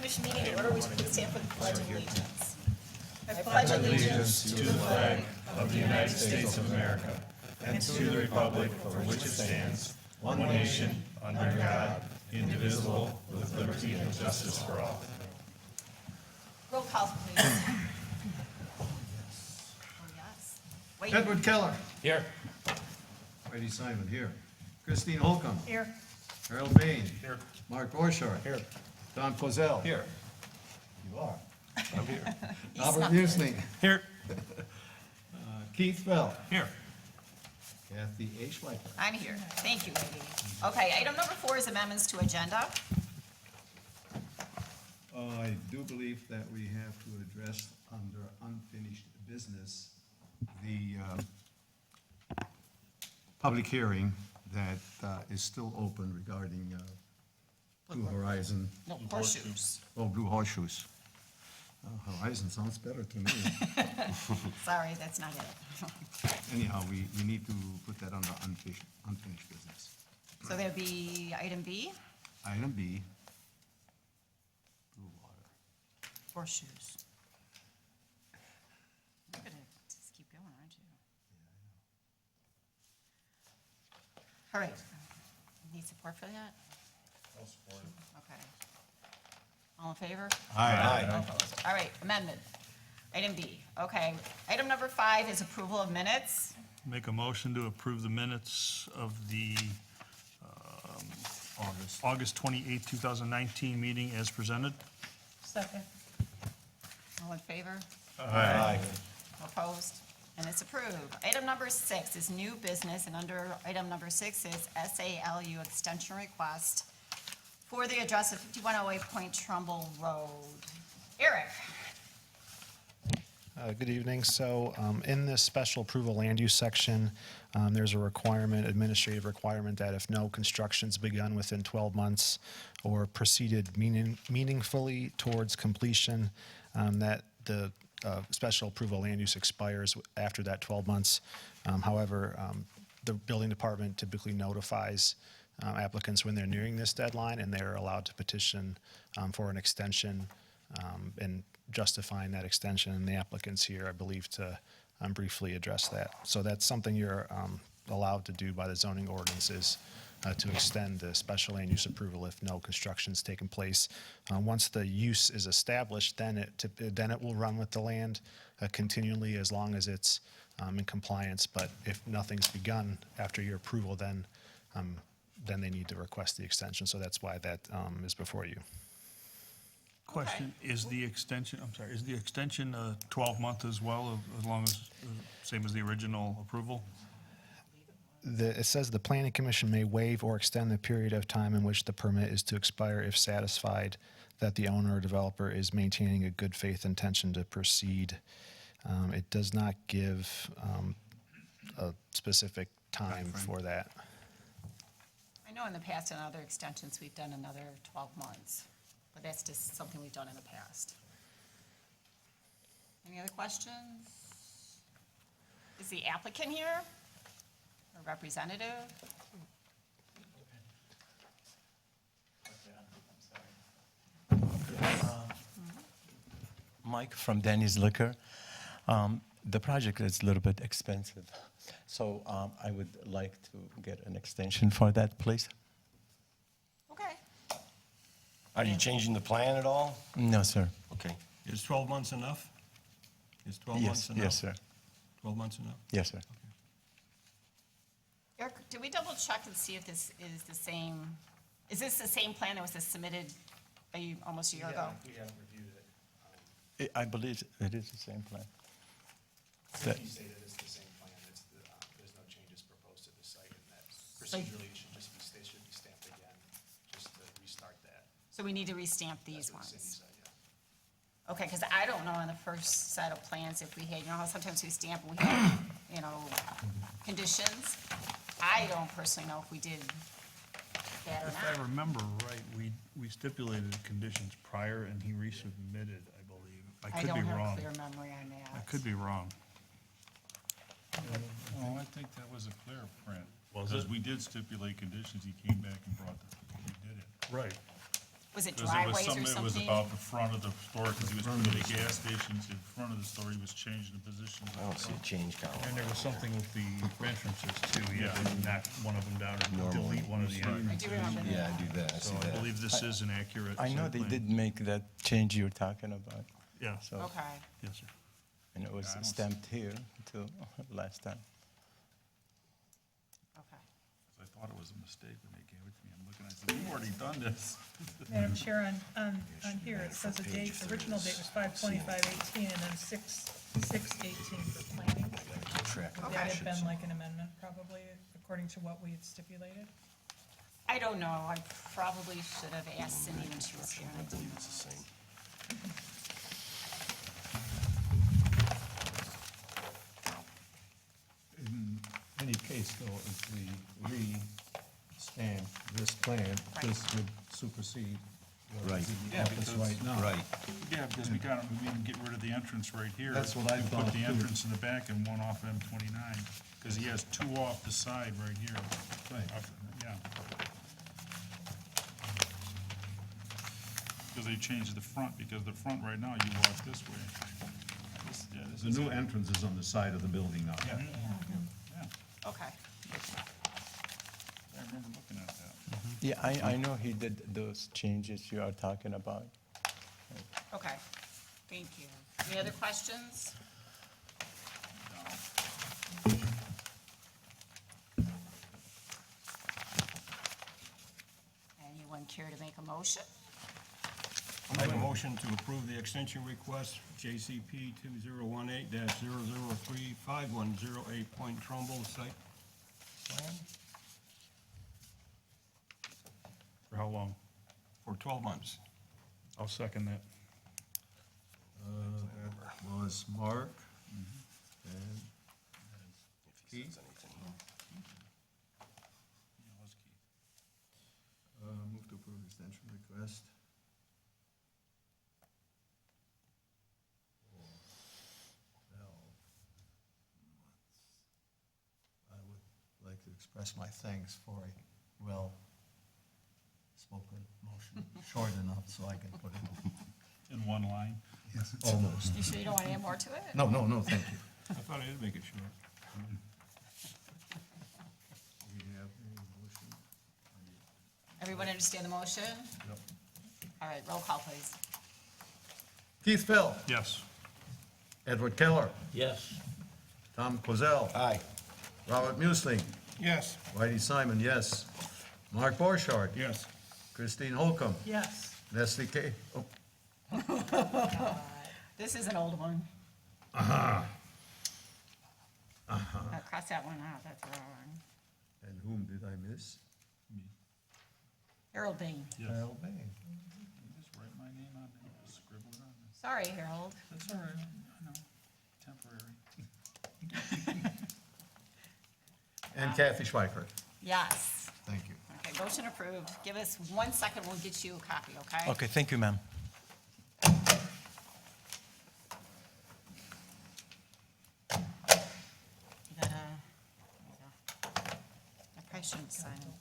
Commission meeting in order, would you please stand for the Pledge of Allegiance? I pledge allegiance to the flag of the United States of America and to the republic for which it stands, one nation, under God, indivisible, with liberty and justice for all. Roll call, please. Oh, yes. Wait. Edward Keller. Here. Brady Simon, here. Christine Holcomb. Here. Harold Bain. Here. Mark Borchardt. Here. Don Quazell. Here. You are. I'm here. Albert snuck Musling. Here. Keith Bell. Here. Kathy A. Schleifer. I'm here. Thank you, lady. Okay, item number 4 is amendments to agenda. I do believe that we have to address under unfinished business the public hearing that is still open regarding Blue Horizon, No, horseshoes. Blue Horseshoes. Horizon sounds better to me. Sorry, that's not it. Anyhow, we need to put that under unfinished business. So there'd be item B, Item B, Blue Water. horseshoes. You're gonna just keep going, aren't you? All right. Need support for that? I'll support it. Okay. All in favor? Aye. Opposed? All right, amendment. Item B, okay. Item number 5 is approval of minutes. Make a motion to approve the minutes of the August 28, 2019 meeting as presented. Second. All in favor? Aye. Opposed? And it's approved. Item number 6 is new business, and under item number 6 is SALU extension request for the address of 5108 Point Trumbull Road. Eric? Good evening. So in this special approval land use section, there's a requirement, administrative requirement, that if no construction's begun within 12 months or proceeded meaningfully towards completion, that the special approval land use expires after that 12 months. However, the building department typically notifies applicants when they're nearing this deadline, and they're allowed to petition for an extension and justifying that extension. And the applicant's here, I believe, to briefly address that. So that's something you're allowed to do by the zoning ordinances, to extend the special land use approval if no construction's taken place. Once the use is established, then it will run with the land continually as long as it's in compliance. But if nothing's begun after your approval, then they need to request the extension. So that's why that is before you. Question, is the extension, I'm sorry, is the extension 12-month as well, as long as, same as the original approval? It says the planning commission may waive or extend the period of time in which the permit is to expire if satisfied that the owner or developer is maintaining a good faith intention to proceed. It does not give a specific time for that. I know in the past, in other extensions, we've done another 12 months, but that's just something we've done in the past. Any other questions? Is the applicant here? Or representative? Mike from Danny's Liquor. The project is a little bit expensive, so I would like to get an extension for that, please. Okay. Are you changing the plan at all? No, sir. Okay. Is 12 months enough? Is 12 months Yes, enough? yes, sir. 12 months enough? Yes, sir. Eric, did we double check and see if this is the same, is this the same plan that was submitted almost a year ago? We haven't reviewed it. I believe it is the same plan. You stated it's the same plan, there's no changes proposed to the site, and that procedurally it should just be, they should be stamped again, just to restart that. So we need to restamp these That's what the city ones? said, yeah. Okay, because I don't know on the first set of plans if we had, you know how sometimes we stamp and we have, you know, conditions? I don't personally know if we did that or If I not. remember right, we stipulated conditions prior, and he resubmitted, I believe. I I could don't be have a wrong. clear memory on that. I could be wrong. Oh, I think that was a clear print. Was Because it? we did stipulate conditions, he came back and brought we did it. Right. Was it Because driveways or it was something? about the front of the store, because he was putting the gas stations in front of the store, he was changing the positions. I don't see a change column. And there was something with the entrances too, you Yeah. had to knock one of them down or Normally. delete one of the I entrances. do remember that. Yeah, I do that, I So see I that. believe this is an accurate. I know site they plan. did make that change you're talking about, Yeah, so, Okay, yes, sir. and it was I don't stamped here too, last time. okay. I thought it was a mistake when they gave it to me. I'm looking, I said, we've already done this. Madam Chair, on here, it says the date, the original date was 5/25/18, and then 6/6/18 for planning. Track of Would that have actions. been like an amendment, probably, according to what we had stipulated? I don't know, I probably should have asked Cindy when she was here, and I didn't. It's the same. In any case, though, if we re-stamp this plan, this would supersede what Right. is in the Yeah, office because- right now. Right. Yeah, because we can get rid of the entrance right here. That's what I and thought, Put the too. entrance in the back and one off M29, because he has two off the side right here. Right. Yeah. Because they changed the front, because the front right now, you walk this way. This The is new it. entrance is on the side of the building now. Yeah, yeah, Okay, I remember looking at that. Yeah, I know he did those changes you are talking about. okay, thank you. Any other questions? Anyone care to make a motion? I'll make a motion to approve the extension request, JCP 2018-003-5108 Point Trumbull site plan For how long? for 12 months. I'll second that. That was Mark and Keith. Move to approve extension request. For 12 months. I would like to express my thanks for a well-spoken motion, short enough so I can put it. In one line? Yes, almost. You sure you don't want to add more to it? No, thank you. I thought I did make it short. We have a motion. Everyone understand the motion? All right, roll call, please. Keith Phil, Yes. Edward Keller, Yes. Tom Kozel, Aye. Robert Musling, Yes. Whitey Simon, yes. Mark Borchardt, Yes. Christine Holcomb, Yes. Nestle K. Oh, This is an old one. Cross that one out, that's wrong. and whom did I miss? Harold Bain. Yes. Harold Bain. You just write my name on there, just scribble it on there. Sorry, Harold. That's all right, I know, temporary. And Kathy Schweikert. Yes. Thank you. Okay, motion approved. Give us 1 second, we'll get you a copy, okay? Okay, thank you, ma'am. You gotta, I probably shouldn't sign it.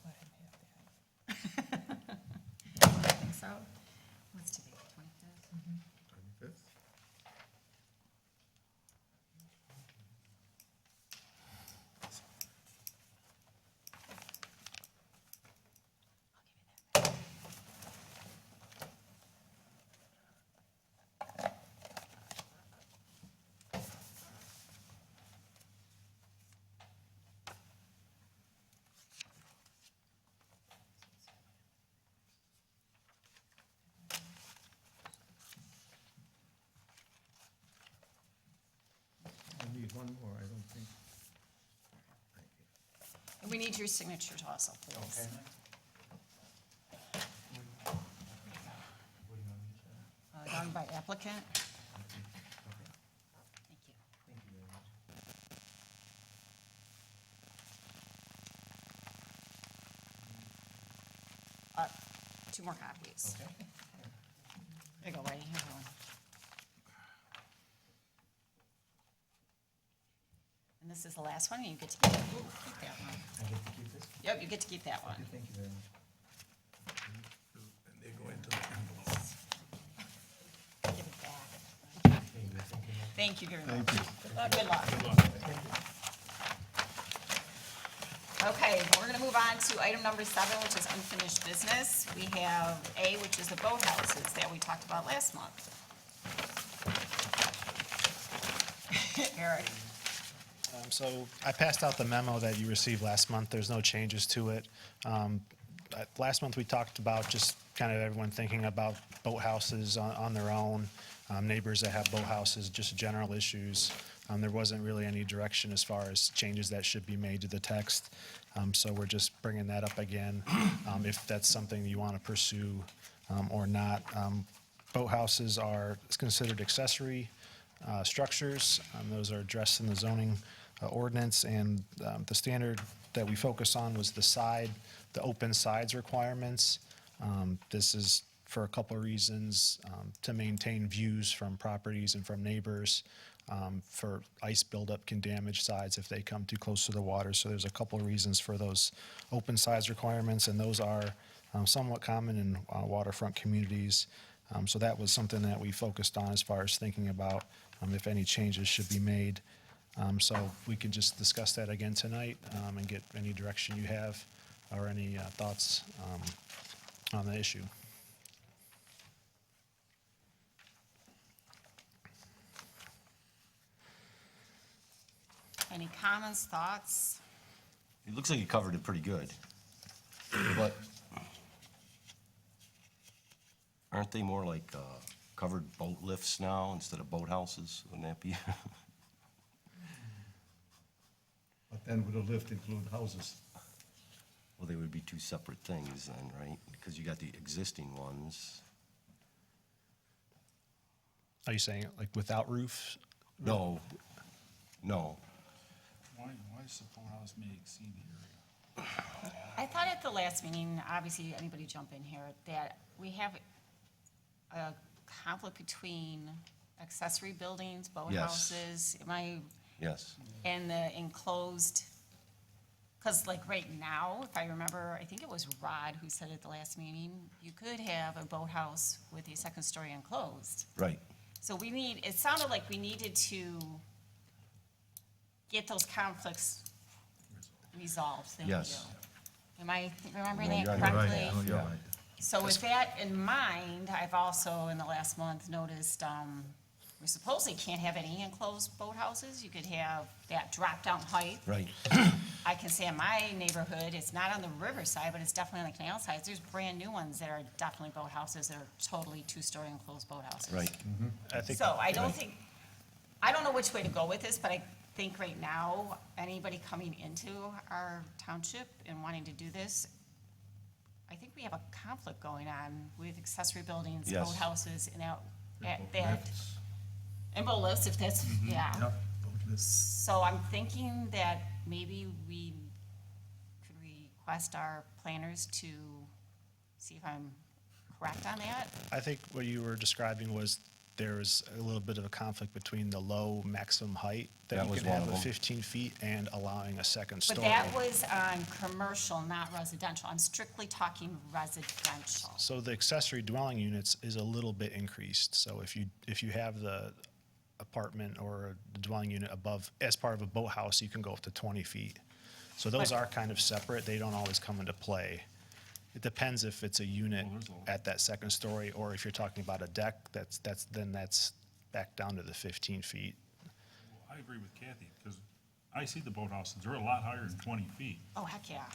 I think so. What's today, 25th? 25th. I need one more, I don't think. And we need your signatures also, please. Done by applicant. Thank you. Two more copies. Okay. There you go, Whitey, here's one. And this is the last one, and you get to keep that one. I get to keep this? Yep, you get to keep that one. Thank you very much. And they go into the Thank you very much. Good luck. Okay, we're gonna move on to item number 7, which is unfinished business. We have A, which is the boathouses that we talked about last month. Eric, So I passed out the memo that you received last month. There's no changes to it. Last month, we talked about just kind of everyone thinking about boathouses on their own, neighbors that have boathouses, just general issues. There wasn't really any direction as far as changes that should be made to the text. So we're just bringing that up again, if that's something you want to pursue or not. Boathouses are considered accessory structures. Those are addressed in the zoning ordinance, and the standard that we focus on was the open sides requirements. This is for a couple of reasons, to maintain views from properties and from neighbors. For ice buildup can damage sides if they come too close to the water. So there's a couple of reasons for those open sides requirements, and those are somewhat common in waterfront communities. So that was something that we focused on as far as thinking about if any changes should be made. So we can just discuss that again tonight and get any direction you have or any thoughts on the issue. any comments, thoughts? It looks like you covered it pretty good. But aren't they more like covered boat lifts now instead of boathouses? Wouldn't that be? But then would a lift include houses? Well, they would be two separate things then, right? Because you got the existing ones. Are you saying like without roofs? No, no. Why does the boathouse may exceed the area? I thought at the last meeting, obviously, anybody jump in here, that we have a conflict between accessory buildings, boathouses. Am I, Yes. and the enclosed, because like right now, if I remember, I think it was Rod who said at the last meeting, you could have a boathouse with a second story enclosed. Right. So we need, it sounded like we needed to get those conflicts resolved. Thank you. Yes. Am I remembering No, that you're correctly? right. Yeah. So with that in mind, I've also in the last month noticed, we supposedly can't have any enclosed boathouses. You could have that drop-down height. Right. I can say in my neighborhood, it's not on the riverside, but it's definitely on the canal side. There's brand-new ones that are definitely boathouses that are totally two-story enclosed boathouses. Right. I think. So I don't think, I don't know which way to go with this, but I think right now, anybody coming into our township and wanting to do this, I think we have a conflict going on with accessory buildings, Yes. boathouses, and that, and boat lifts, if that's, yeah. So I'm thinking that maybe we could request our planners to see if I'm correct on that. I think what you were describing was there's a little bit of a conflict between the low maximum height that That you was can one have of of them. 15 feet and allowing a second But story. that was on commercial, not residential. I'm strictly talking residential. So the accessory dwelling units is a little bit increased. So if you have the apartment or the dwelling unit above, as part of a boathouse, you can go up to 20 feet. So those But- are kind of separate. They don't always come into play. It depends if it's a unit at that second story, or if you're talking about a deck, that's back down to the 15 feet. I agree with Kathy, because I see the boathouses, they're a lot higher than 20 feet. Oh, heck yeah.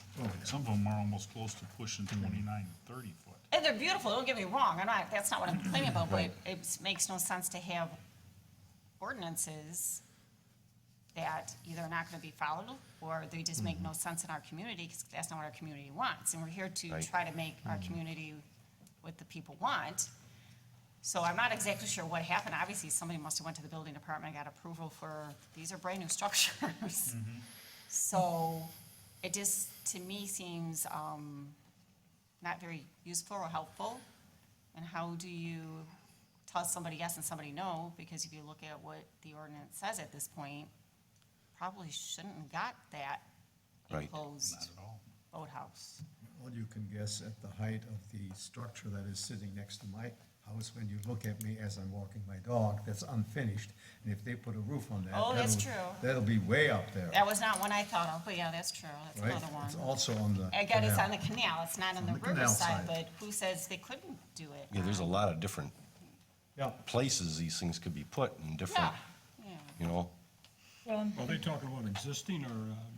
Some of them are almost close to pushing 29, 30 foot. And they're beautiful, don't get me wrong, that's not what I'm complaining about, but it makes no sense to have ordinances that either are not gonna be followed, or they just make no sense in our community, because that's not what our community wants, and we're here to Right. try to make our community what the people want. So I'm not exactly sure what happened, obviously, somebody must have went to the building department and got approval for, these are brand-new structures. So, it just, to me, seems, not very useful or helpful. And how do you tell somebody yes and somebody no? Because if you look at what the ordinance says at this point, probably shouldn't have got that Right. enclosed Not at all. boathouse. Well, you can guess at the height of the structure that is sitting next to my house, when you look at me as I'm walking my dog, that's unfinished. And if they put a roof on that. Oh, that's that'll- true. That'll be way up there, That was not one I thought of, but yeah, that's true, that's right? another one. It's also on the. Again, it's canal. on the canal, it's not on the on the canal riverside, side. but who says they couldn't do it? Yeah, there's a lot of different Yeah. places these things could be put in different, Yeah, yeah. you know? Well, Are they talking about existing or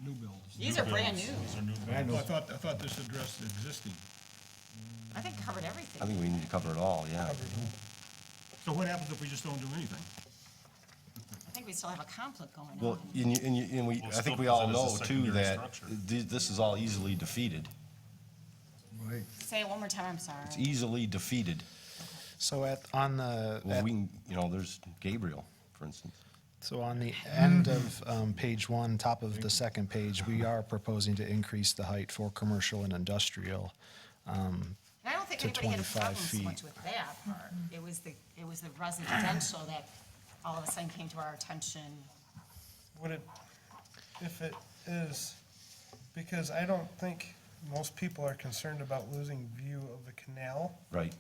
new builds? These are brand new. These are new Brand builds. new. I thought this addressed the existing. I think covered I everything. think we need to cover it all, yeah. So what happens if we just don't do anything? I think we still have a conflict going Well, on. and we, Well, I think still we all because it is a know too secondary that structure. this is all easily defeated. Right. Say it one more time, I'm sorry. It's easily defeated. So on the, Well, we can, you know, there's Gabriel, for instance. so on the end of page one, top of the second page, we are proposing to increase the height for commercial and industrial. And I don't think to anybody had a 25 problem so feet. much with that part. It was the residential that all of a sudden came to our attention. Would it, if it is, because I don't think most people are concerned about losing view of the canal. Right.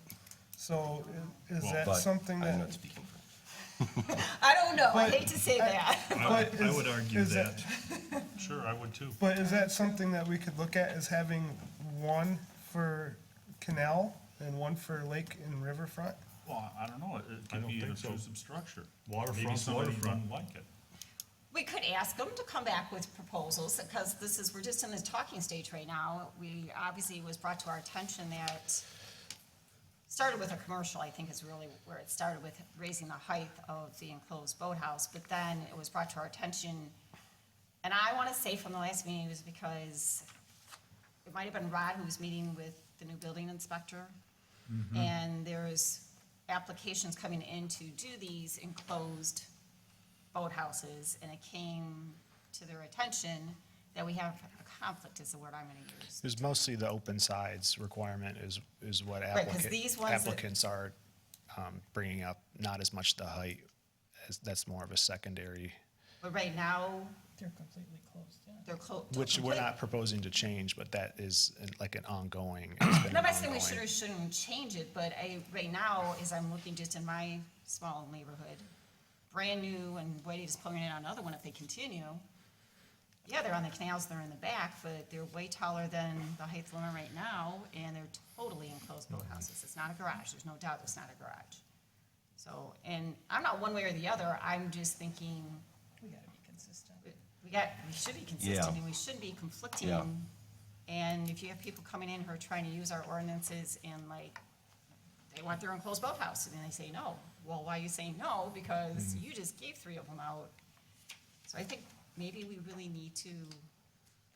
So is that But something I'm that? not speaking for. I don't know, I But hate to say that. But I is- would argue is that. Sure, I would too. But is that something that we could look at as having one for canal and one for lake and riverfront? Well, I don't know, it I could don't be an think so. intrusive structure. Waterfront, Maybe somebody waterfront. doesn't like it. We could ask them to come back with proposals, because we're just in the talking stage right now. Obviously, it was brought to our attention that, started with a commercial, I think is really where it started, with raising the height of the enclosed boathouse, but then it was brought to our attention, and I want to say from the last meeting, it was because it might have been Rod who was meeting with the new building inspector, and there's applications coming in to do these enclosed boathouses, and it came to their attention that we have a conflict, is the word I'm gonna use. There's mostly the open sides requirement is what 'cause these ones that- applicants are bringing up, not as much the height, as that's more of a secondary, But right now, they're completely closed, yeah. they're closed. which we're not proposing to change, but that is like an ongoing, it's been No, I'm an not saying we should ongoing. or shouldn't change it, but right now, as I'm looking just in my small neighborhood, brand new, and Whitey just pointing it out another one, if they continue, yeah, they're on the canals, they're in the back, but they're way taller than the height limit right now, and they're totally enclosed boathouses. It's not a garage, there's no doubt it's not a garage. So, and I'm not one way or the other, I'm just thinking, We gotta be consistent. we should be consistent, and we shouldn't be conflicting. Yeah. And if you have people coming in who are trying to use our ordinances and like, they want their enclosed boathouse, and then they say no. Well, why are you saying no? Because you just gave 3 of them out. So I think maybe we really need to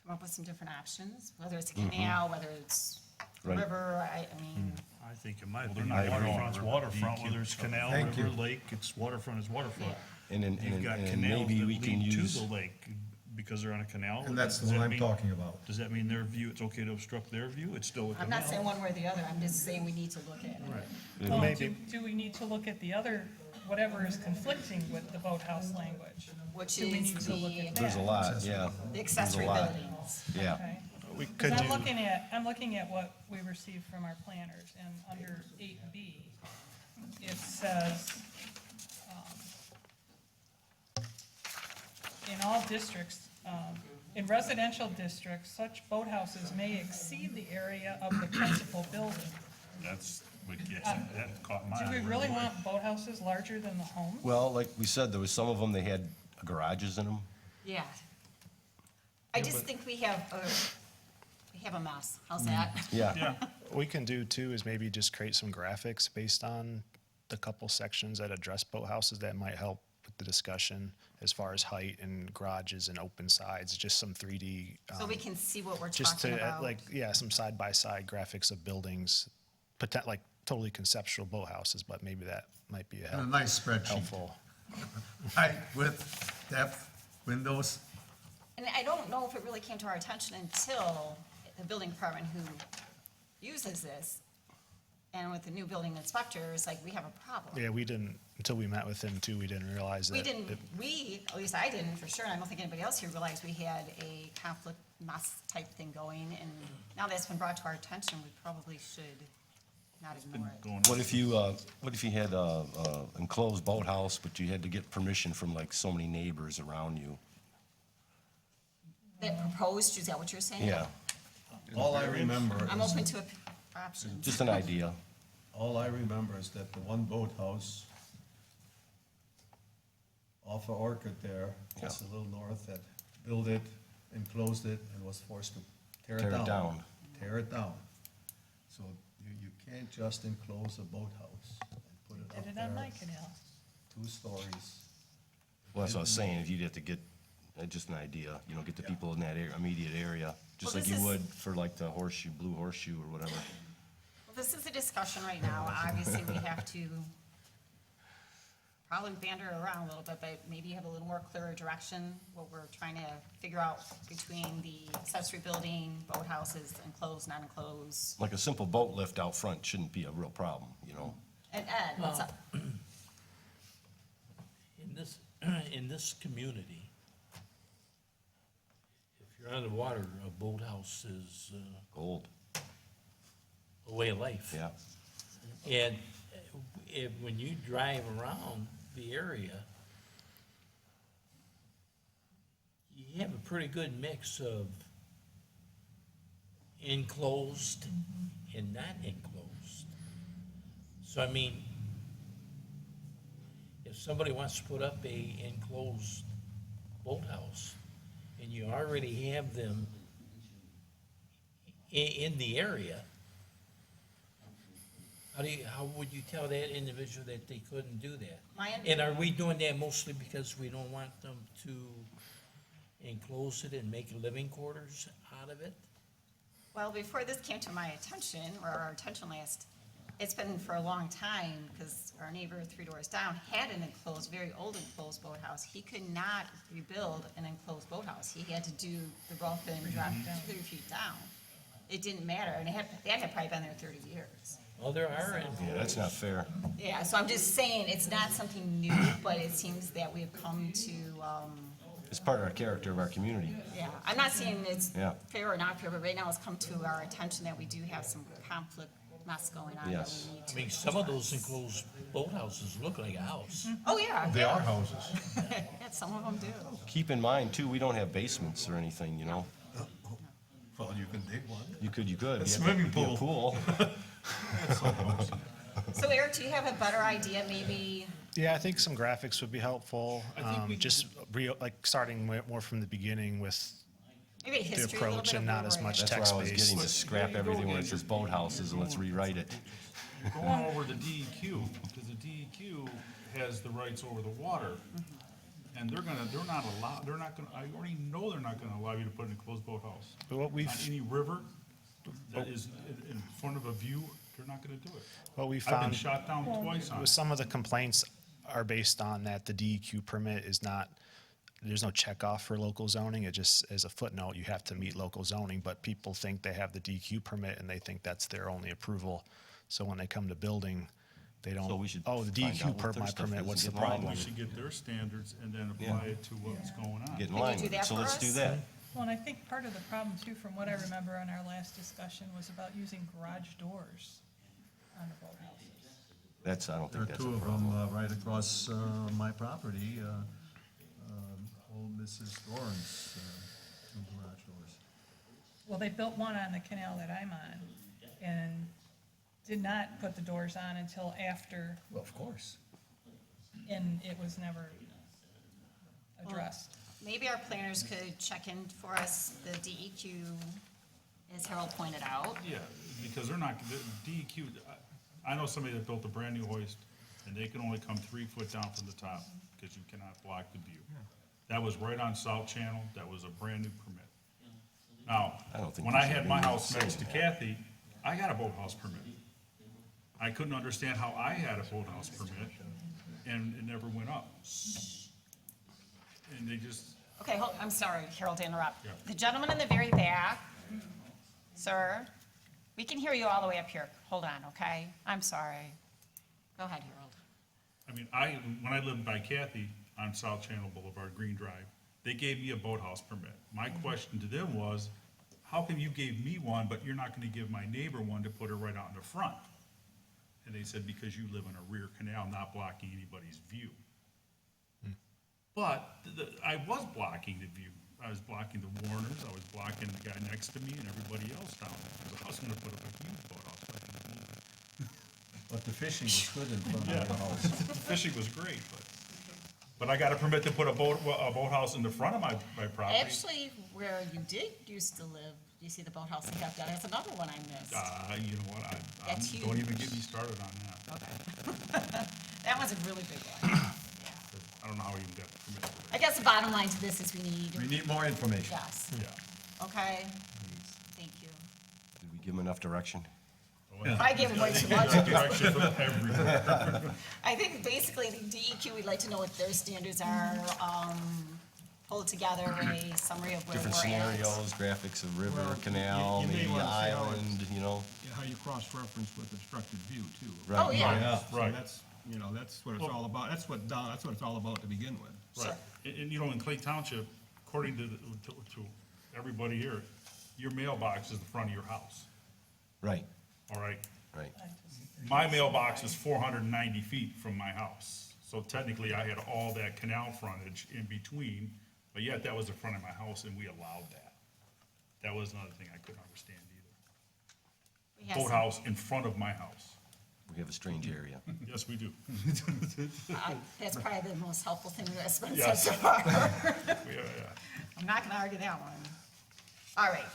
come up with some different options, whether it's a canal, whether it's a Right. river, I mean, I think, in my Well, they're opinion, not going waterfront's over. waterfront, You whether can't it's canal, Thank river, you. lake, it's waterfront is waterfront. And You've got and canals that maybe we can lead to use, the lake, because they're on a canal. And that's the does one that I'm mean- talking about. Does that mean their view, it's okay to obstruct their view? It's still a canal. I'm not saying one way or the other, I'm just saying we need to look at it. Well, Maybe. do we need to look at the other, whatever is conflicting with the boathouse language? Which Do we is need to look at there's a that? lot, yeah. the There's a accessory lot. buildings. Yeah. Okay. We 'Cause could I'm do, looking at what we received from our planners, and under 8B, it says, in all districts, in residential districts, such boathouses may exceed the area of the principal building. That's, yes, that caught my eye. Do we right really away. want boathouses larger than the homes? Well, like we said, there was some of them, they had garages in them. Yeah. I just think we have a mess, how's that? Yeah. Yeah, we can do too is maybe just create some graphics based on the couple sections that address boathouses that might help with the discussion as far as height and garages and open sides, just some 3D. So we can see what we're Just talking to, about. like, yeah, some side-by-side graphics of buildings, like totally conceptual boathouses, but maybe that might be And a nice spreadsheet. helpful. Height, width, depth, windows. And I don't know if it really came to our attention until the building department who uses this, and with the new building inspector, it's like, we have a problem. Yeah, we didn't, until we met with him too, we didn't realize that. We didn't, it- at least I didn't for sure, and I don't think anybody else here realized we had a conflict mess type thing going, and now that's been brought to our attention, we probably should not ignore it. Going What if you had a enclosed boathouse, but you had to get permission from like so many neighbors around you? That proposed, is that what you're saying? Yeah, All I remember I'm is, open to options. just an idea. all I remember is that the one boathouse off of Orchard there, just a little north, that built it, enclosed it, and was forced to tear it down. Tear it down. So you can't just enclose a boathhouse and put it up Did it on my there, canal. 2 stories. Well, that's what I was saying, if you'd have to get, just an idea, you know, get the people in that immediate area, just Well, like this you is- would for like the horseshoe, blue horseshoe or whatever. Well, this is a discussion right now. Obviously, we have to probably banter around a little bit, but maybe have a little more clearer direction, what we're trying to figure out between the accessory building, boathouses, enclosed, non-enclosed. Like a simple boat lift out front shouldn't be a real problem, you know? And Ed, what's up? In this community, if you're on the water, a boathouse is Gold, a way of life. yeah. And when you drive around the area, you have a pretty good mix of enclosed and not enclosed. So I mean, if somebody wants to put up a enclosed boathouse, and you already have them in the area, how would you tell that individual that they couldn't do that? And are we doing that mostly because we don't want them to enclose it and make living quarters out of it? Well, before this came to my attention, or our attention last, it's been for a long time, because our neighbor 3 doors down had an enclosed, very old enclosed boathouse. He could not rebuild an enclosed boathouse. He had to do the roof and drop 2 feet down. It didn't matter, and that had probably been there 30 years. Well, there are, Yeah, that's not fair. Yeah, so I'm just saying, it's not something new, but it seems that we've come to, It's part of our character of our community. yeah, I'm not saying it's Yeah. fair or not fair, but right now it's come to our attention that we do have some conflict mess going on. that Yes. we need I to mean, some of those address. enclosed boathouses look like a house. Oh, yeah. They are houses. Yeah, some of them do. Keep in mind too, we don't have basements or anything, you know? Well, you can dig one. You could. A swimming It'd be a pool. So Eric, do you have a better idea, maybe? Yeah, I think some graphics would be helpful. Just like starting more from the beginning with Maybe a the history, a little approach bit and of not where as we're much at. That's where I was text-based. getting to scrap everything where it says boathouses and let's rewrite it. You're going over the DEQ, because the DEQ has the rights over the water. And they're not gonna, I already know they're not gonna allow you to put an enclosed boathouse. But what we've, On any river that is in front of a view, they're not gonna do it. what we I've been found shot down twice on with it. some of the complaints are based on that the DEQ permit is not, there's no checkoff for local zoning. It just, as a footnote, you have to meet local zoning, but people think they have the DEQ permit and they think that's their only approval. So when they come to building, they So don't, we should oh, the find DEQ out what per their my stuff permit, is what's the and get in line problem? We should get their standards and then Yeah. apply it to what's going on. Get in Can you line do with it, that so for let's us? do that. Well, and I think part of the problem too, from what I remember on our last discussion, was about using garage doors on the boathouses. I don't There are think that's 2 a of problem. them right across my property, old Mrs. Doran's 2 garage doors. Well, they built one on the canal that I'm on, and did not put the doors on until after, Well, of course. and it was never addressed. Maybe our planners could check in for us, the DEQ, as Harold pointed out. Yeah, because they're not, the DEQ, I know somebody that built a brand new hoist, and they can only come 3 foot down from the top, because you cannot block the view. That was right on South Channel, that was a brand new permit. Now, I don't think when we I should had be my house saying next to that. Kathy, I got a boathouse permit. I couldn't understand how I had a boathouse permit, and it never went up. And they just, Okay, I'm sorry, Harold, to interrupt. Yeah. The gentleman in the very back, sir, we can hear you all the way up here. Hold on, okay? I'm sorry. Go ahead, Harold. I mean, when I lived by Kathy on South Channel Boulevard, Green Drive, they gave me a boathouse permit. My question to them was, how come you gave me one, but you're not gonna give my neighbor one to put her right out in the front? And they said, because you live in a rear canal, not blocking anybody's view. But I was blocking the view. I was blocking the Warners, I was blocking the guy next to me and everybody else down there. Because I was gonna put up a huge boathouse, but I didn't move it. But the fishing was good in front Yeah, of the house. the fishing was great, but I got a permit to put a boathouse in the front of my property. Actually, where you did used to live, you see the boathouse in Cap, that's another one I missed. You know what, That's don't even huge. get me started on that. Okay. That was a really big one. I don't know how we even got the permit for I that. guess the bottom line to this is we We need, need more information. yes, Yeah. okay? Thank you. Did we give them enough direction? I gave way too much. Direction from everywhere. I think basically the DEQ, we'd like to know what their standards are, pull together a summary of where we're Different at. scenarios, graphics of river, Well, canal, you may maybe wanna say how island, you know? How you cross-reference with obstructed view too. Right. Oh, yeah. Yeah. So Right. that's, that's what it's all about, that's what it's all about to begin with. Right, and in Clay Township, according to everybody here, your mailbox is the front of your house, Right, all right? right. My mailbox is 490 feet from my house, so technically I had all that canal frontage in between, but yet that was the front of my house and we allowed that. That was another thing I couldn't understand either. We have some- Boathouse in front of my house. We have a strange area. Yes, we do. That's probably the most helpful thing that's been said Yes. so far. Yeah. I'm not gonna argue that one. All right.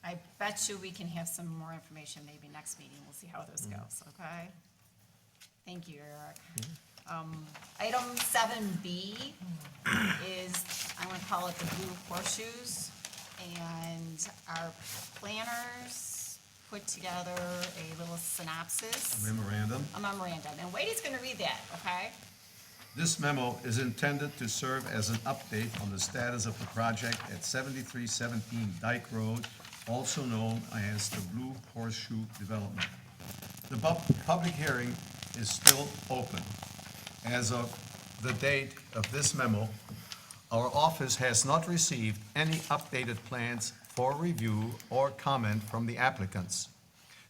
I bet you we can have some more information maybe next meeting. We'll see how this goes, okay? Thank you, Eric. Item 7B is, I'm gonna call it the blue horseshoes. And our planners put together a little synopsis, Memorandum. a memorandum. And Wade's gonna read that, okay? This memo is intended to serve as an update on the status of the project at 7317 Dyke Road, also known as the Blue Horseshoe Development. The public hearing is still open. As of the date of this memo, our office has not received any updated plans for review or comment from the applicants.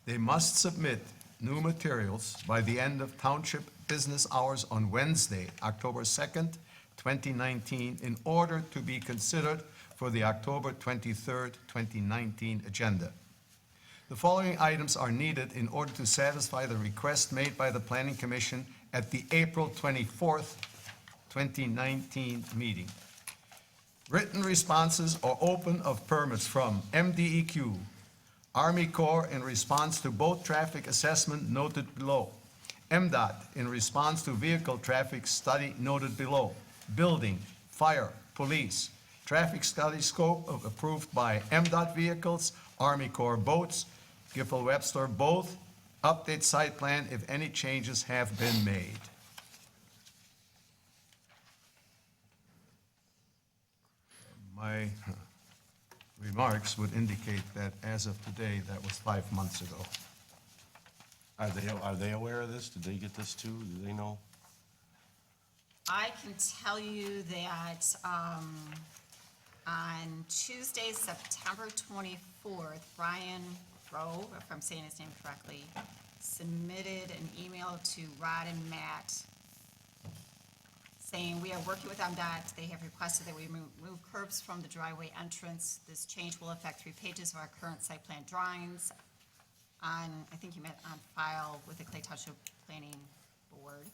They must submit new materials by the end of township business hours on Wednesday, October 2nd, 2019, in order to be considered for the October 23rd, 2019 agenda. The following items are needed in order to satisfy the request made by the Planning Commission at the April 24th, 2019 meeting. Written responses or open of permits from MDEQ, Army Corps in response to boat traffic assessment noted below, MDOT in response to vehicle traffic study noted below, building, fire, police, traffic study scope of approved by MDOT vehicles, Army Corps boats, Giffel Webster both, update site plan if any changes have been made. My remarks would indicate that as of today, that was 5 months ago. Are they aware of this? Did they get this too? Do they know? I can tell you that on Tuesday, September 24th, Brian Rowe, if I'm saying his name correctly, submitted an email to Rod and Matt saying, "We are working with MDOT. They have requested that we remove curbs from the driveway entrance. This change will affect 3 pages of our current site plan drawings on," I think you meant on file with the Clay Township Planning Board.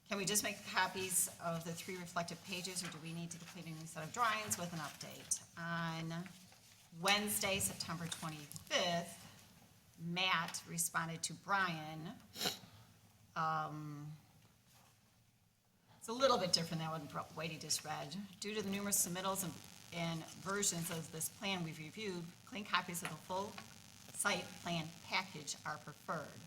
"Can we just make copies of the 3 reflective pages, or do we need to complete a new set of drawings with an update?" On Wednesday, September 25th, Matt responded to Brian. It's a little bit different than what Wadey just read. "Due to the numerous submittals and versions of this plan we've reviewed, clean copies of the full site plan package are preferred.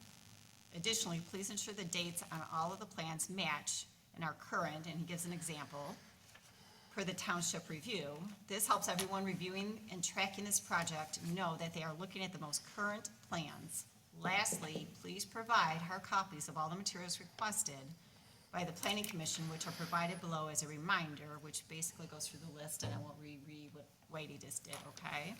Additionally, please ensure the dates on all of the plans match and are current," and he gives an example, "per the township review. This helps everyone reviewing and tracking this project know that they are looking at the most current plans. Lastly, please provide hard copies of all the materials requested by the Planning Commission, which are provided below as a reminder," which basically goes through the list, and I won't reread what Wadey just did, okay?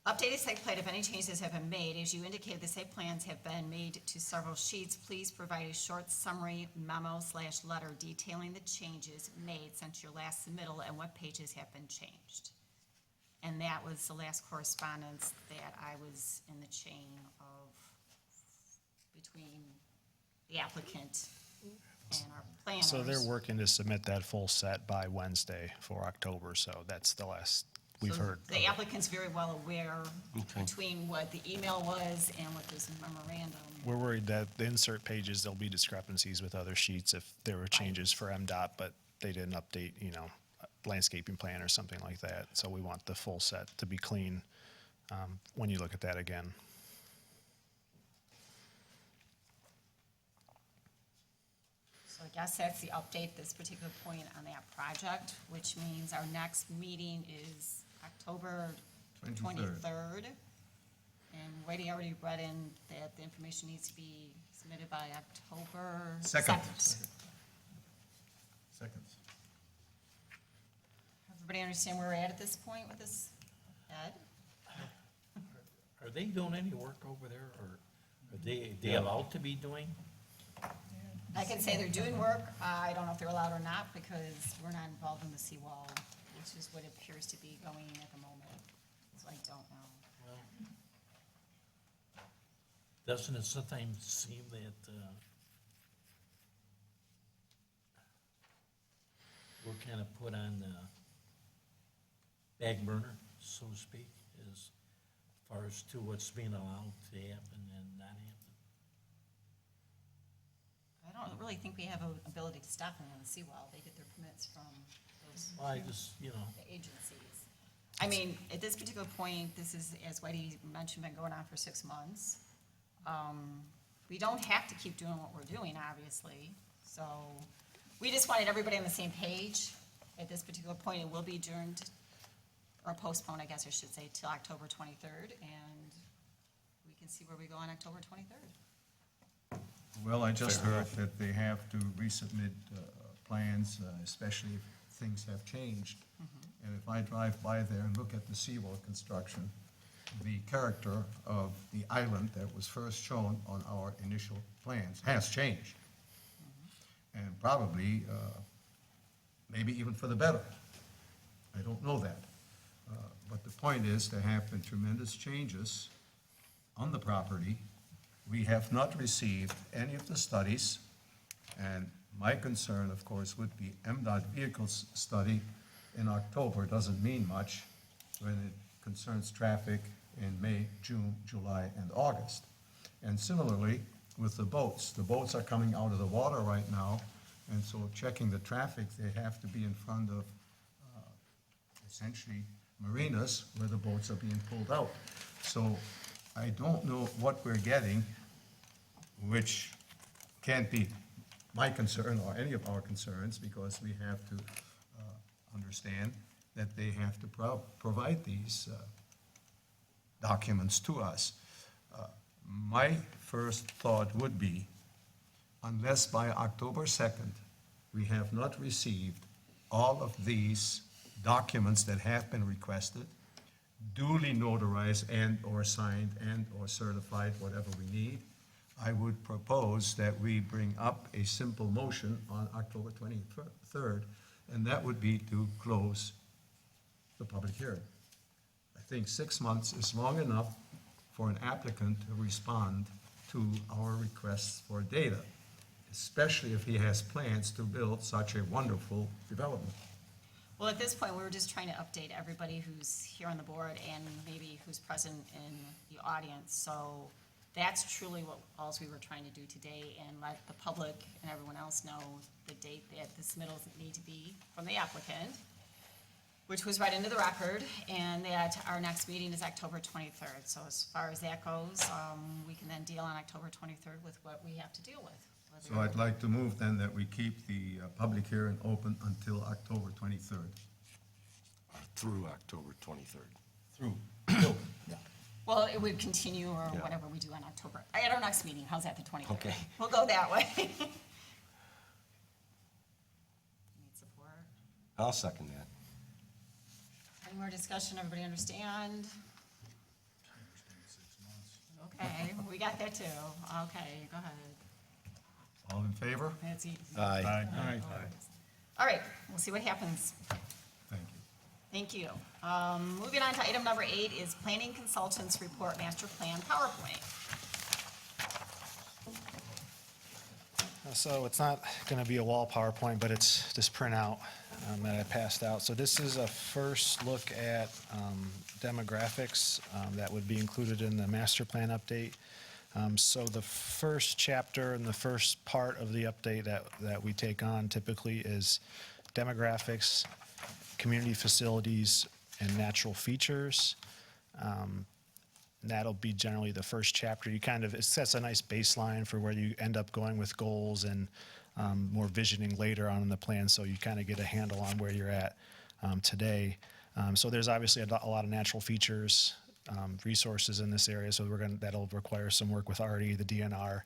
Updated site plan, if any changes have been made, as you indicated, the site plans have been made to several sheets. Please provide a short summary memo/letter detailing the changes made since your last submittal and what pages have been changed. And that was the last correspondence that I was in the chain of between the applicant and our planners. So they're working to submit that full set by Wednesday for October, so that's the last we've So heard. the applicant's very well aware between what the email was and what this memorandum. We're worried that the insert pages, there'll be discrepancies with other sheets if there were changes for MDOT, but they didn't update, landscaping plan or something like that. So we want the full set to be clean when you look at that again. So I guess that's the update, this particular point on that project, which means our next meeting is October 23rd. And Whitey already read in that the information needs to be submitted by October 2nd. Seconds. Everybody understand where we're at this point with this, Ed? Are they doing any work over there, or are they allowed to be doing? I can say they're doing work. I don't know if they're allowed or not because we're not involved in the seawall, which is what appears to be going at the moment. So I don't know. Well, doesn't it sometimes seem that, we're kind of put on the back burner, so to speak, as far as to what's being allowed to happen and not happen? I don't really think we have an ability to stop them on the seawall. They get their permits from those Well, I just, the agencies. I mean, at this particular point, this is, as Whitey mentioned, been going on for 6 months. We don't have to keep doing what we're doing, obviously. So we just wanted everybody on the same page. At this particular point, it will be adjourned, or postponed, I guess I should say, till October 23rd, and we can see where we go on October 23rd. Well, I just heard that they have to resubmit plans, especially if things have changed. And if I drive by there and look at the seawall construction, the character of the island that was first shown on our initial plans has changed. And probably, maybe even for the better. I don't know that. But the point is, there have been tremendous changes on the property. We have not received any of the studies, and my concern, of course, would be MDOT vehicles study in October doesn't mean much when it concerns traffic in May, June, July, and August. And similarly, with the boats are coming out of the water right now, and so checking the traffic, they have to be in front of essentially marinas where the boats are being pulled out. So I don't know what we're getting, which can't be my concern or any of our concerns, because we have to understand that they have to provide these documents to us. My first thought would be, unless by October 2nd, we have not received all of these documents that have been requested, duly notarized and/or signed and/or certified, whatever we need, I would propose that we bring up a simple motion on October 23rd, and that would be to close the public hearing. I think 6 months is long enough for an applicant to respond to our requests for data, especially if he has plans to build such a wonderful development. Well, at this point, we were just trying to update everybody who's here on the board and maybe who's present in the audience. So that's truly what all we were trying to do today, and let the public and everyone else know the date that the submittals need to be from the applicant, which was right into the record, and that our next meeting is October 23rd. So as far as that goes, we can then deal on October 23rd with what we have to deal with. So I'd like to move then that we keep the public hearing open until October 23rd. Through October 23rd. Through. Well, it would continue, or Yeah. whatever we do on October, at our next meeting. How's that, the 23rd? Okay. We'll go that way. Need support? I'll second that. Any more discussion? Everybody understand? Okay, we got that too. Okay, go ahead. All in favor? That's easy. Aye. All right, we'll see what happens. Thank you. Thank you. Moving on to item number 8 is Planning Consultants Report Master Plan PowerPoint. So it's not going to be a wall PowerPoint, but it's this printout that I passed out. So this is a first look at demographics that would be included in the master plan update. So the first chapter and the first part of the update that we take on typically is demographics, community facilities, and natural features. That'll be generally the first chapter. It sets a nice baseline for where you end up going with goals and more visioning later on in the plan, so you kind of get a handle on where you're at today. So there's obviously a lot of natural features, resources in this area, so that'll require some work with Artie, the DNR,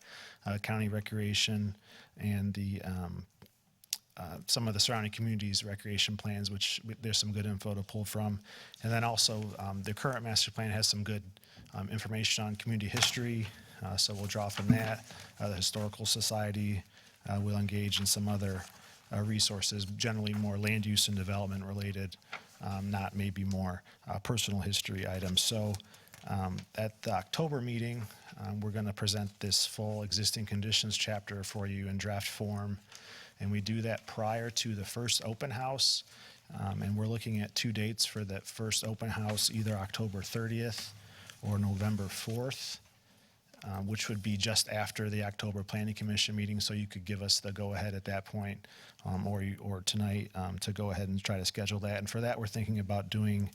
county recreation, and some of the surrounding communities' recreation plans, which there's some good info to pull from. And then also, the current master plan has some good information on community history, so we'll draw from that. The Historical Society will engage in some other resources, generally more land use and development related, not maybe more personal history items. So at the October meeting, we're going to present this full existing conditions chapter for you in draft form. And we do that prior to the first open house. And we're looking at 2 dates for that first open house, either October 30th or November 4th, which would be just after the October Planning Commission meeting. So you could give us the go-ahead at that point, or tonight to go ahead and try to schedule that. And for that, we're thinking about doing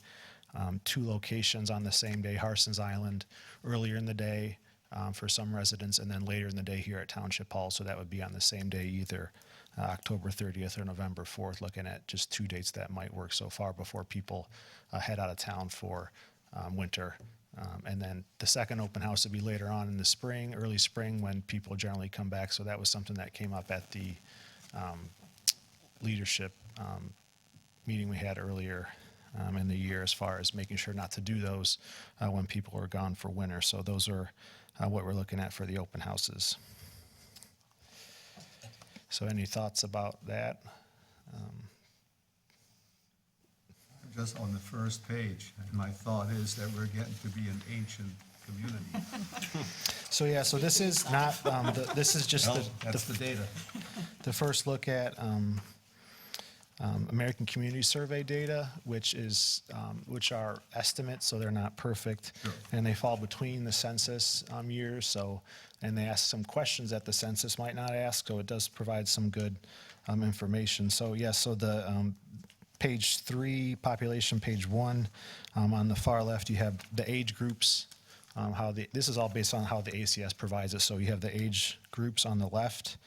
2 locations on the same day, Harson's Island, earlier in the day for some residents, and then later in the day here at Township Hall. So that would be on the same day, either October 30th or November 4th, looking at just 2 dates that might work so far before people head out of town for winter. And then the second open house would be later on in the spring, early spring, when people generally come back. So that was something that came up at the leadership meeting we had earlier in the year, as far as making sure not to do those when people are gone for winter. So those are what we're looking at for the open houses. So any thoughts about that? Just on the first page, my thought is that we're getting to be an ancient community. So yeah, so this is not, this is just Well, that's the data. the first look at American Community Survey data, which are estimates, so they're not perfect. Sure. And they fall between the census years, so, and they ask some questions that the census might not ask, so it does provide some good information. So yes, so the page 3, population, page 1, on the far left, you have the age groups, this is all based on how the ACS provides it. So you have the age groups on the left,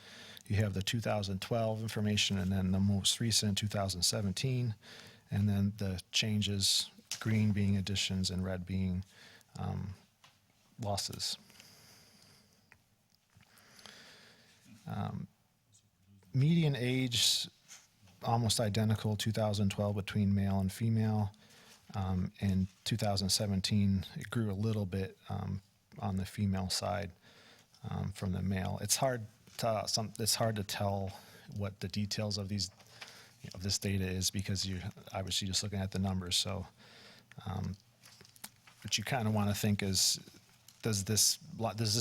you have the 2012 information, and then the most recent 2017, and then the changes, green being additions and red being losses. Median age, almost identical, 2012 between male and female. In 2017, it grew a little bit on the female side from the male. It's hard to tell what the details of this data is, because you're obviously just looking at the numbers. So, what you kind of want to think is, does this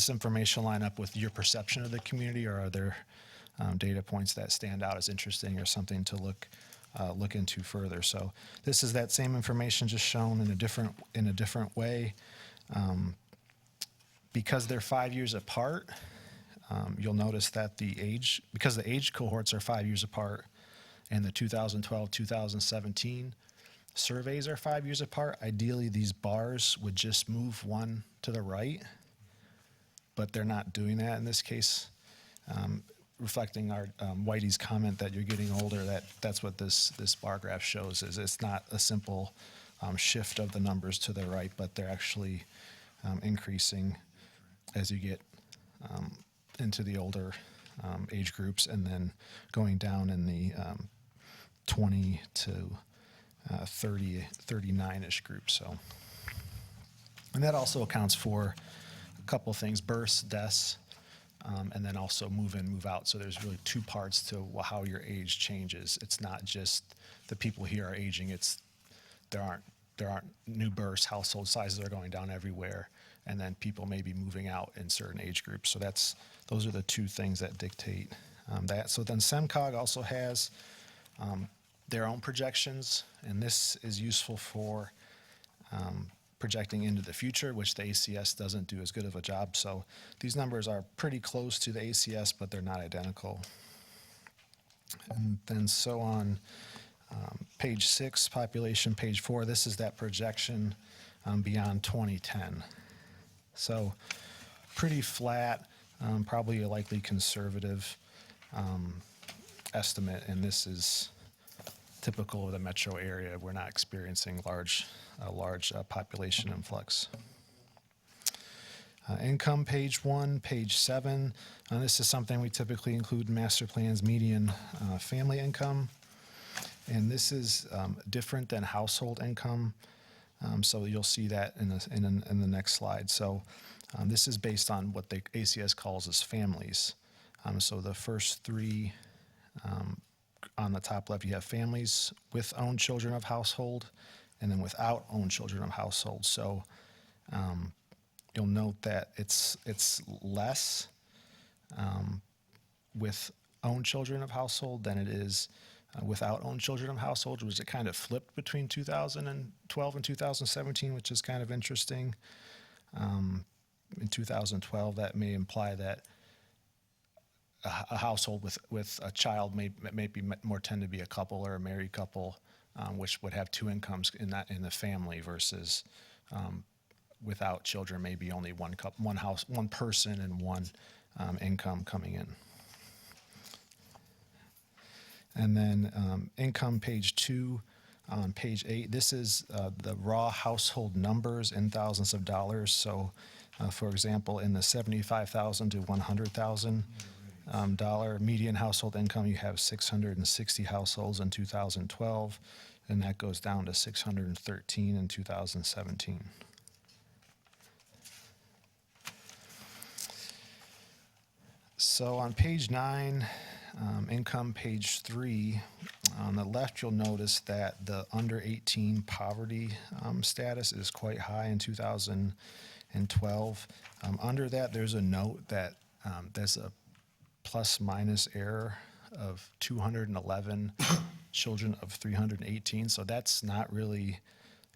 information line up with your perception of the community, or are there data points that stand out as interesting or something to look into further? So this is that same information, just shown in a different way. Because they're 5 years apart, you'll notice that because the age cohorts are 5 years apart, and the 2012, 2017 surveys are 5 years apart, ideally these bars would just move one to the right, but they're not doing that in this case. Reflecting our Whitey's comment that you're getting older, that's what this bar graph shows. Is it's not a simple shift of the numbers to the right, but they're actually increasing as you get into the older age groups, and then going down in the 20 to 39-ish group. So, and that also accounts for couple things, births, deaths, and then also move in, move out. So there's really two parts to how your age changes. It's not just the people here are aging, there aren't new births, household sizes are going down everywhere, and then people may be moving out in certain age groups. So those are the two things that dictate that. So then SEMCOG also has their own projections, and this is useful for projecting into the future, which the ACS doesn't do as good of a job. So these numbers are pretty close to the ACS, but they're not identical. And then so on page 6, population, page 4, this is that projection beyond 2010. So pretty flat, probably a likely conservative estimate, and this is typical of the metro area. We're not experiencing a large population influx. Income, page 1, page 7. This is something we typically include in master plans, median family income. And this is different than household income. So you'll see that in the next slide. So this is based on what the ACS calls as families. So the first three on the top left, you have families with own children of household, and then without own children of household. So you'll note that it's less with own children of household than it is without own children of household, which it kind of flipped between 2012 and 2017, which is kind of interesting. In 2012, that may imply that a household with a child may be more tend to be a couple or a married couple, which would have two incomes in the family, versus without children, maybe only one person and one income coming in. And then income, page 2. On page 8, this is the raw household numbers in thousands of dollars. So, for example, in the $75,000 to $100,000 dollar median household income, you have 660 households in 2012, and that goes down to 613 in 2017. So on page 9, income, page 3, on the left, you'll notice that the under 18 poverty status is quite high in 2012. Under that, there's a note that there's a plus minus error of 211 children of 318. So that's not really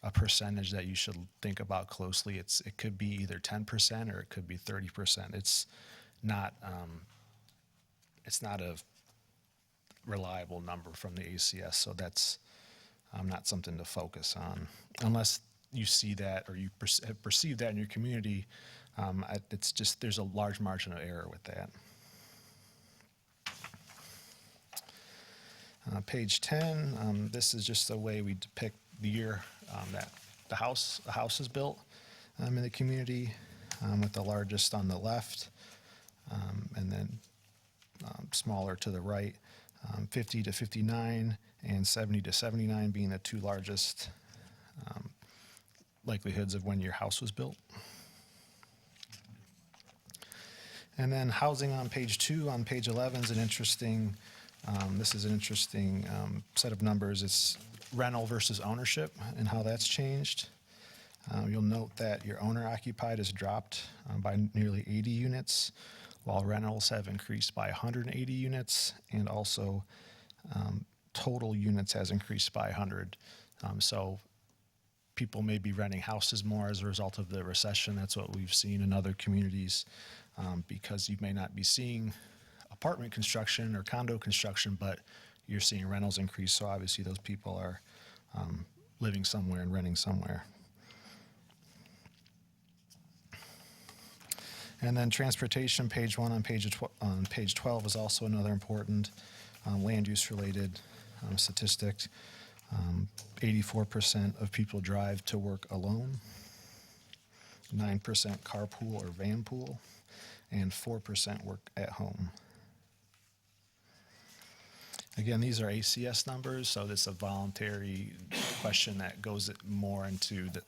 a percentage that you should think about closely. It could be either 10% or it could be 30%. It's not a reliable number from the ACS, so that's not something to focus on unless you see that or you have perceived that in your community. It's just there's a large margin of error with that. Page 10, this is just a way we depict the year that the house is built in the community, with the largest on the left, and then smaller to the right, 50 to 59 and 70 to 79 being the two largest likelihoods of when your house was built. And then housing on page 2. On page 11 is an interesting, this is an interesting set of numbers. It's rental versus ownership and how that's changed. You'll note that your owner occupied has dropped by nearly 80 units, while rentals have increased by 180 units, and also total units has increased by 100. So people may be renting houses more as a result of the recession. That's what we've seen in other communities, because you may not be seeing apartment construction or condo construction, but you're seeing rentals increase. So obviously those people are living somewhere and renting somewhere. And then transportation, page 1 on page 12 is also another important land use related statistic. 84% of people drive to work alone, 9% carpool or vanpool, and 4% work at home. Again, these are ACS numbers, so this is a voluntary question that goes more into the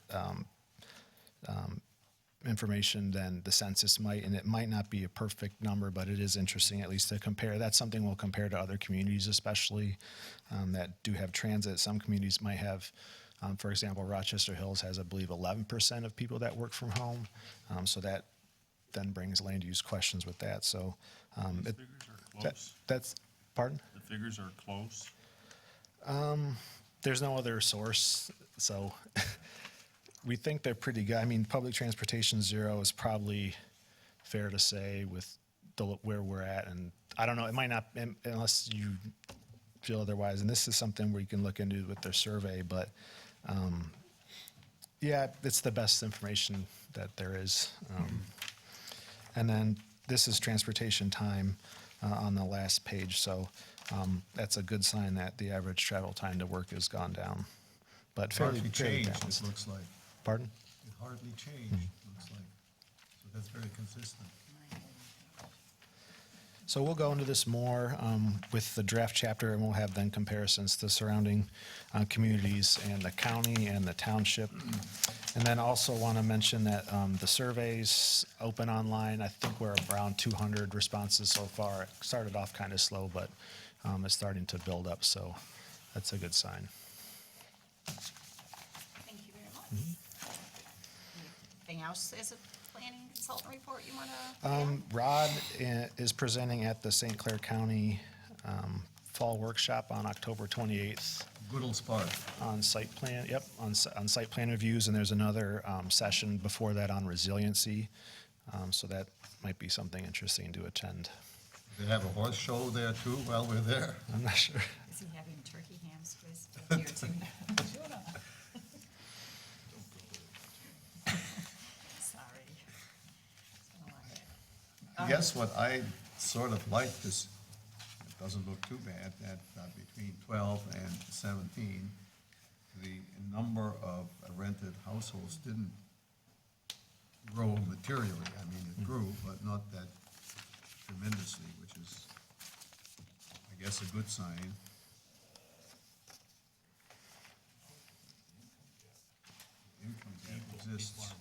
information than the census might, and it might not be a perfect number, but it is interesting at least to compare. That's something we'll compare to other communities, especially that do have transit. Some communities might have, for example, Rochester Hills has, I believe, 11% of people that work from home. So that then brings land use questions with that. So These figures are close. that's, pardon? The figures are close. There's no other source, so we think they're pretty good. I mean, public transportation zero is probably fair to say with where we're at, and I don't know, it might not, unless you feel otherwise, and this is something we can look into with their survey, but yeah, it's the best information that there is. And then this is transportation time on the last page, so that's a good sign that the average travel time to work has gone down, but fairly Hardly changed, it balanced. looks like. Pardon? It hardly changed, looks like. So that's very consistent. So we'll go into this more with the draft chapter, and we'll have then comparisons to surrounding communities and the county and the township. And then also want to mention that the survey's open online. I think we're around 200 responses so far. It started off kind of slow, but it's starting to build up, so that's a good sign. Thank you very much. Anything else as a planning consultant report you want to? Rod is presenting at the St. Clair County Fall Workshop on October 28th. Goodall's Park. On site plan, yep, on site plan reviews, and there's another session before that on resiliency. So that might be something interesting to attend. They have a horse show there too while we're there. I'm not sure. Is he having turkey hams twist here too? Sorry. Guess what I sort of like this, it doesn't look too bad, that between 12 and 17, the number of rented households didn't grow materially. I mean, it grew, but not that tremendously, which is, I guess, a good sign. Income gap exists.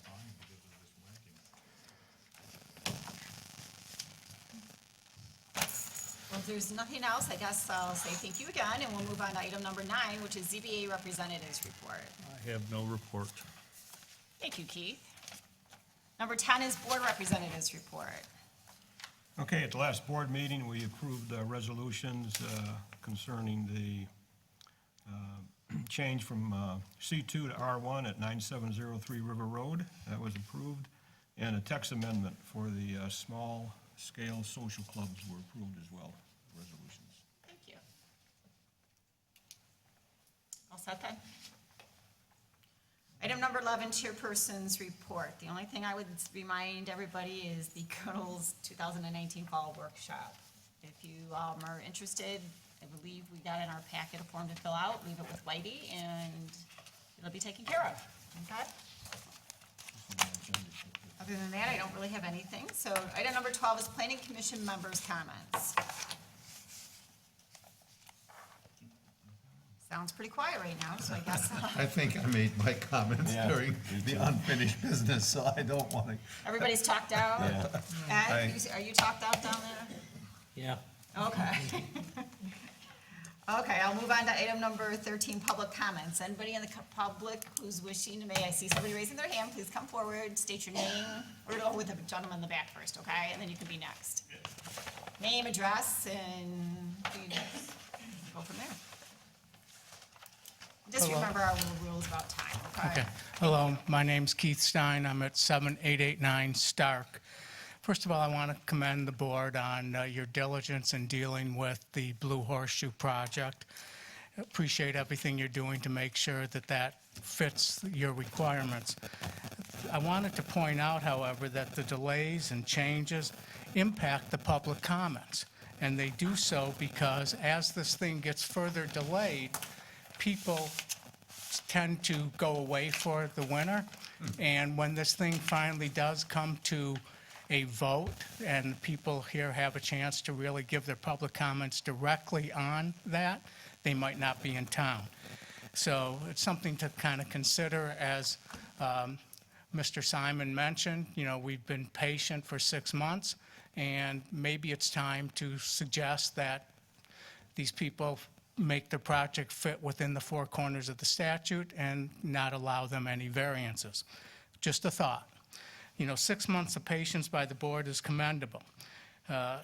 Well, if there's nothing else, I guess I'll say thank you again, and we'll move on to item number 9, which is ZBA representatives report. I have no report. Thank you, Keith. Number 10 is board representatives report. Okay, at the last board meeting, we approved resolutions concerning the change from C2 to R1 at 9703 River Road. That was approved. And a text amendment for the small-scale social clubs were approved as well, resolutions. Thank you. All set then? Item number 11, chairperson's report. The only thing I would remind everybody is the Goodall's 2019 Fall Workshop. If you are interested, I believe we got in our packet a form to fill out, leave it with Whitey, and it'll be taken care of, okay? Other than that, I don't really have anything. So item number 12 is planning commission members' comments. Sounds pretty quiet right now, so I guess I think I made my comments during the unfinished business, so I don't want to. everybody's talked out. Ed, are you talked out down there? Yeah. Okay. Okay, I'll move on to item number 13, public comments. Anybody in the public who's wishing to, I see somebody raising their hand, please come forward, state your name. We're going with the gentleman in the back first, okay? And then you can be next. Name, address, and go from there. Just remember our little rules about time, okay? Okay. Hello, my name's Keith Stein. I'm at 7889 Stark. First of all, I want to commend the board on your diligence in dealing with the Blue Horseshoe project. Appreciate everything you're doing to make sure that that fits your requirements. I wanted to point out, however, that the delays and changes impact the public comments. And they do so because as this thing gets further delayed, people tend to go away for the winter. And when this thing finally does come to a vote and people here have a chance to really give their public comments directly on that, they might not be in town. So it's something to kind of consider as Mr. Simon mentioned, we've been patient for 6 months, and maybe it's time to suggest that these people make the project fit within the four corners of the statute and not allow them any variances. Just a thought. 6 months of patience by the board is commendable,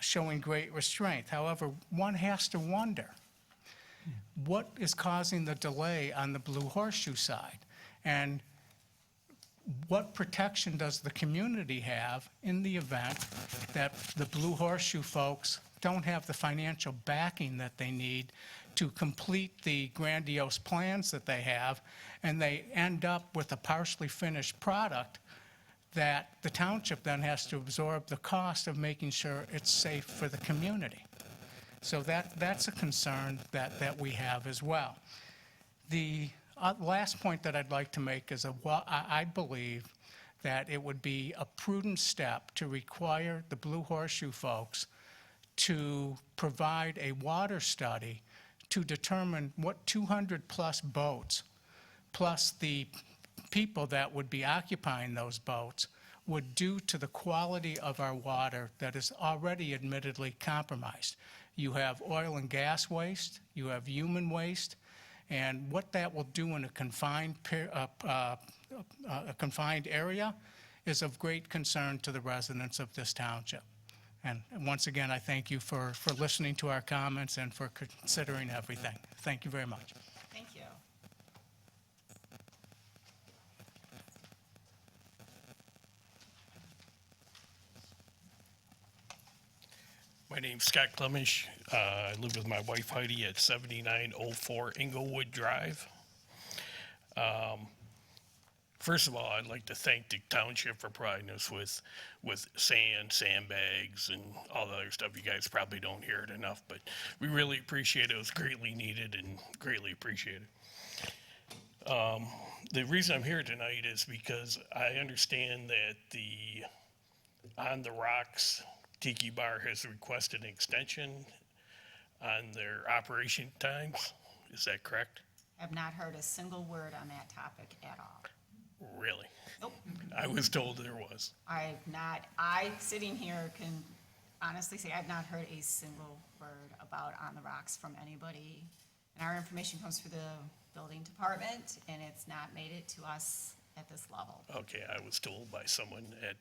showing great restraint. However, one has to wonder, what is causing the delay on the Blue Horseshoe side? And what protection does the community have in the event that the Blue Horseshoe folks don't have the financial backing that they need to complete the grandiose plans that they have, and they end up with a partially finished product that the township then has to absorb the cost of making sure it's safe for the community? So that's a concern that we have as well. The last point that I'd like to make is I believe that it would be a prudent step to require the Blue Horseshoe folks to provide a water study to determine what 200-plus boats, plus the people that would be occupying those boats, would do to the quality of our water that is already admittedly compromised. You have oil and gas waste, you have human waste, and what that will do in a confined area is of great concern to the residents of this township. And once again, I thank you for listening to our comments and for considering everything. Thank you very much. Thank you. My name's Scott Clemish. I live with my wife Heidi at 7904 Inglewood Drive. First of all, I'd like to thank the township for providing us with sand, sandbags, and all the other stuff. You guys probably don't hear it enough, but we really appreciate it. It was greatly needed and greatly appreciated. The reason I'm here tonight is because I understand that the On the Rocks Tiki Bar has requested an extension on their operation times. Is that correct? Have not heard a single word on that topic at all. Really? Nope. I was told there was. I, sitting here, can honestly say I've not heard a single word about On the Rocks from anybody. And our information comes through the building department, and it's not made it to us at this level. Okay, I was told by someone at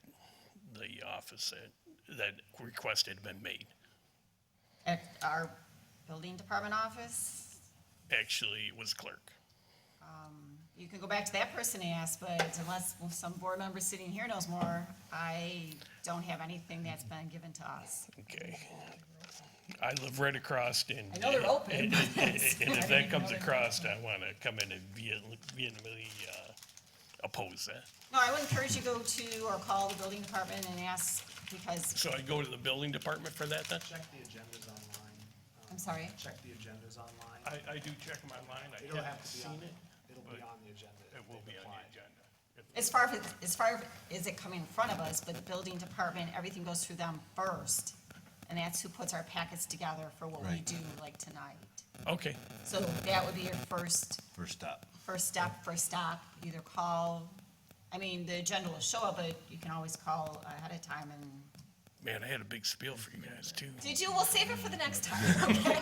the office that request had been made. At our building department office, Actually, it was clerk. you can go back to that person and ask, but unless some board member sitting here knows more, I don't have anything that's been given to us. Okay. I live right across and. I know they're open. And if that comes across, I want to come in and vehemently oppose that. No, I would encourage you to go to or call the building department and ask, because, So I go to the building department for that then? Check the agendas online. I'm sorry, Check the agendas online. I do check them online. I It'll have haven't to be seen on, it. it'll be on the agenda. It will be on the agenda. as far as it coming in front of us, but the building department, everything goes through them first. And that's who puts our packets together for what we Right. do, like tonight. Okay, So that would be your first First stop. stop, either call, the agenda will show up, but you can always call ahead of time and, man, I had a big spiel for you guys too. did you? We'll save it for the next time, okay?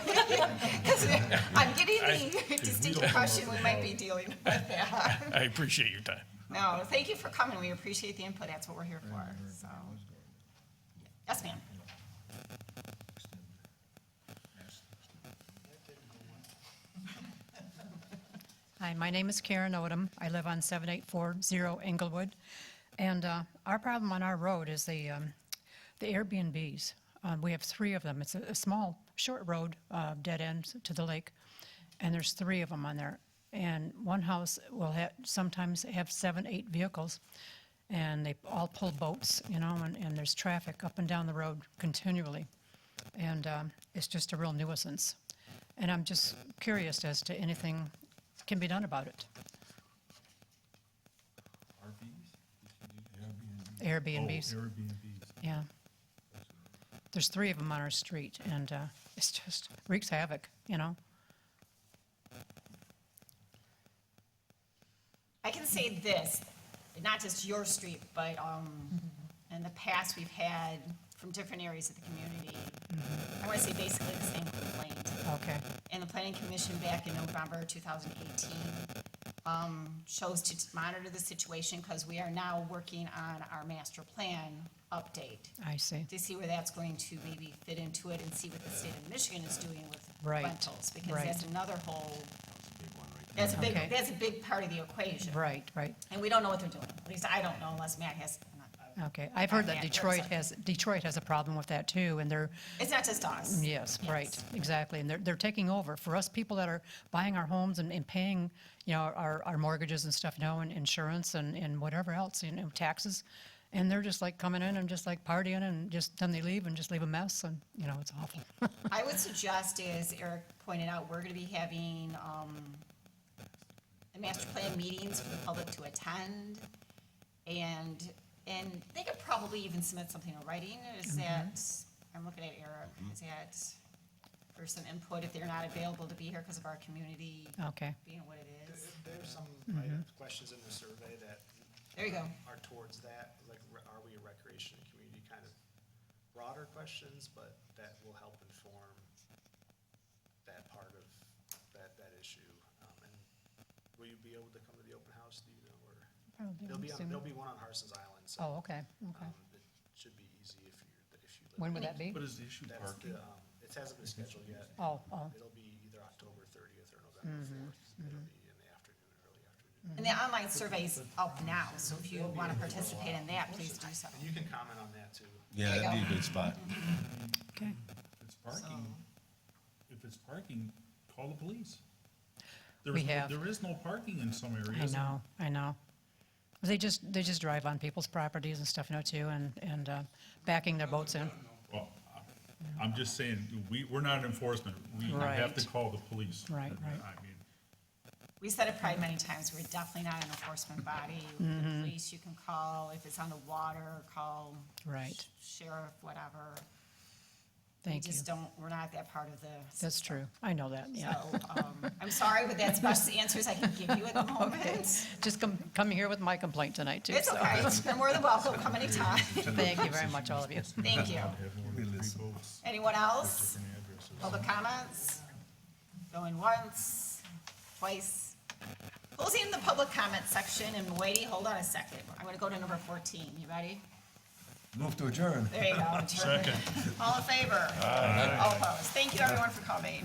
Because I'm getting the distinct impression we might be dealing with that. I appreciate your time. No, thank you for coming, we appreciate the input, that's what we're here for, so. Yes, ma'am. Hi, my name is Karen Odom. I live on 7840 Englewood. And our problem on our road is the Airbnbs. We have 3 of them. It's a small, short road, dead end to the lake, and there's 3 of them on there. And one house will sometimes have 7, 8 vehicles, and they all pull boats, and there's traffic up and down the road continually. And it's just a real nuisance. And I'm just curious as to anything can be done about it. Airbnbs. Airbnbs. Yeah. There's 3 of them on our street, and it's just wreaks havoc, I can say this, not just your street, but, in the past, we've had from different areas of the community, I wanna say basically the same complaint. Okay, And the planning commission back in November 2018 chose to monitor the situation because we are now working on our master plan update I see. to see where that's going to maybe fit into it and see what the state of Michigan is doing with Right, rentals. Because right. that's another whole, that's a big, Okay. that's a big part of the equation. Right, right. And we don't know what they're doing. At least I don't know unless Matt has, Okay, I've heard that Yeah, Detroit has a problem with that too, and they're, it's not just us. yes, right, exactly, and they're taking over. For us people that are buying our homes and paying, you know, our mortgages and stuff, you know, and insurance and whatever else, you know, taxes, and they're just like coming in and just like partying and just, then they leave and just leave a mess, and, you know, it's awful. I would suggest, as Eric pointed out, we're gonna be having, the master plan meetings for the public to attend. And they could probably even submit something in writing, is that, I'm looking at Eric, is that, for some input if they're not available to be here because of our community Okay, being what it is. There's some questions in the survey that There you go. are towards that, like, are we a recreation and community, kind of broader questions, but that will help inform that part of that issue. And will you be able to come to the open house, do you know, or? Probably, There'll be, I'm assuming. there'll be one on Harson's Island, so. oh, okay, okay. It should be easy if you live. When would that be? What is the issue, That's parking? the, it hasn't been scheduled yet. Oh, oh, It'll be either October 30th or November 4th. It'll be in the afternoon, early afternoon. And the online survey's up now, so if you want to participate in that, please do so. And you can comment on that too. Yeah, There you that'd be go. a good spot. okay. If it's parking, call the police. We have. There is no parking in some I areas. know, I know. They just drive on people's properties and stuff, you know, too, and backing their boats in. Well, I'm just saying, we're not enforcement. We have Right. to call the police. Right, right. I mean, We said it probably many times, we're definitely not an enforcement body. The police you can call, if it's on the water, call Right, sheriff, whatever. thank We you. just don't, we're not that part of the That's system. true. I know that, yeah. So, I'm sorry, but that's the best answers I can give you at the moment. Just come here with my complaint tonight, too. It's so. okay, you're more than welcome, come anytime. Thank you very much, all of you. Thank you. have more than 3 votes, Anyone else? different addresses. Public comments? Going once, twice. Closing the public comment section and waiting, hold on a second. I'm gonna go to number 14. You ready? Move to adjourn. There you go. Second. All in favor? All opposed? Thank you, everyone, for coming.